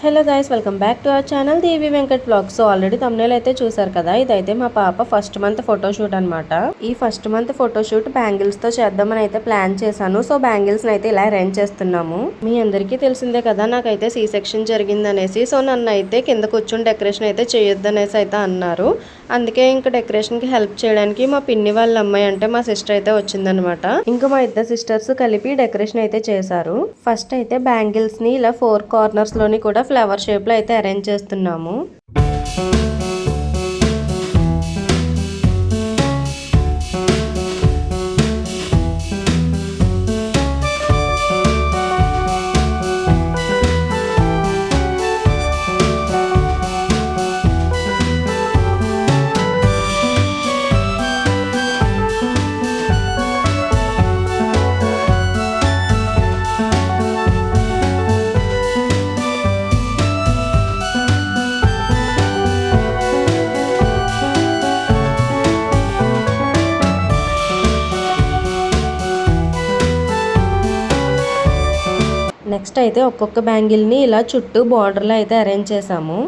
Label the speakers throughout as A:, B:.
A: Hello guys, welcome back to our channel Devi Venkat blog. So already thumbnail అయితే చూసారు కదా. ఇదైతే మా పాప ఫస్ట్ మంత్ ఫోటోషూట్ అనమాట. ఈ ఫస్ట్ మంత్ ఫోటోషూట్ బ్యాంగిల్స్ తో చేద్దామని అయితే ప్లాన్ చేశాను. సో బ్యాంగిల్స్ అయితే ఇలా అరేంజ్ చేస్తున్నాము. మీ అందరికీ తెలిసిందే కదా, నాకైతే సి సెక్షన్ జరిగిందనేసి. సో నన్ను అయితే కింద కూర్చొని డెకరేషన్ అయితే చేయొద్దనేసి అయితే అన్నారు. అందుకే ఇంకా డెకరేషన్ కి హెల్ప్ చేయడానికి మా పిన్ని వాళ్ళ అమ్మాయి అంటే మా సిస్టర్ అయితే వచ్చిందనమాట. ఇంకా మా ఇద్దరు సిస్టర్స్ కలిపి డెకరేషన్ అయితే చేశారు. ఫస్ట్ అయితే బ్యాంగిల్స్ ని ఇలా 4 కార్నర్స్ లోని కూడా ఫ్లవర్ షేప్ లో అయితే అరేంజ్ చేస్తున్నాము. నెక్స్ట్ అయితే ఒక్కొక్క బ్యాంగిల్ ని ఇలా చుట్టూ బార్డర్ లో అయితే అరేంజ్ చేసాము.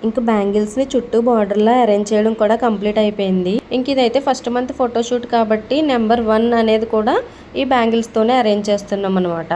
A: ఇంకా బ్యాంగిల్స్ ని చుట్టూ బార్డర్ లా అరేంజ్ చేయడం కూడా కంప్లీట్ అయిపోయింది. ఇంక ఇదైతే ఫస్ట్ మంత్ ఫోటోషూట్ కాబట్టి నెంబర్ 1 అనేది కూడా ఈ బ్యాంగిల్స్ తోనే అరేంజ్ చేస్తున్నాం అనమాట.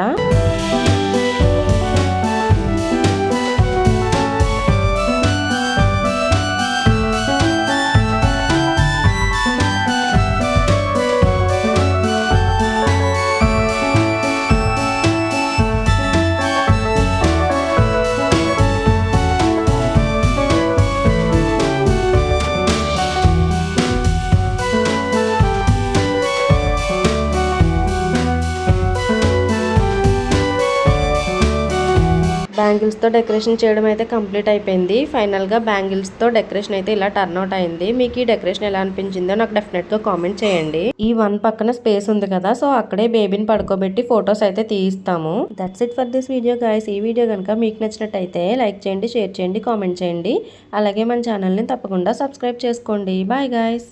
A: బ్యాంగిల్స్ తో డెకరేషన్ చేయడం అయితే కంప్లీట్ అయిపోయింది. ఫైనల్ గా బ్యాంగిల్స్ తో డెకరేషన్ అయితే ఇలా టర్న్ అవుట్ అయింది. మీకు ఈ డెకరేషన్ ఎలా అనిపించిందో నాకు డెఫినెట్ గా కామెంట్ చేయండి. ఈ 1 పక్కన స్పేస్ ఉంది కదా, సో అక్కడే బేబీని పడుకోబెట్టి ఫొటోస్ అయితే తీయిస్తాము. That's it for this video guys. ఈ వీడియో కనుక మీకు నచ్చినట్టయితే లైక్ చేయండి, షేర్ చేయండి, కామెంట్ చేయండి. అలాగే మన ఛానల్ ని తప్పకుండా సబ్స్క్రైబ్ చేసుకోండి. Bye guys.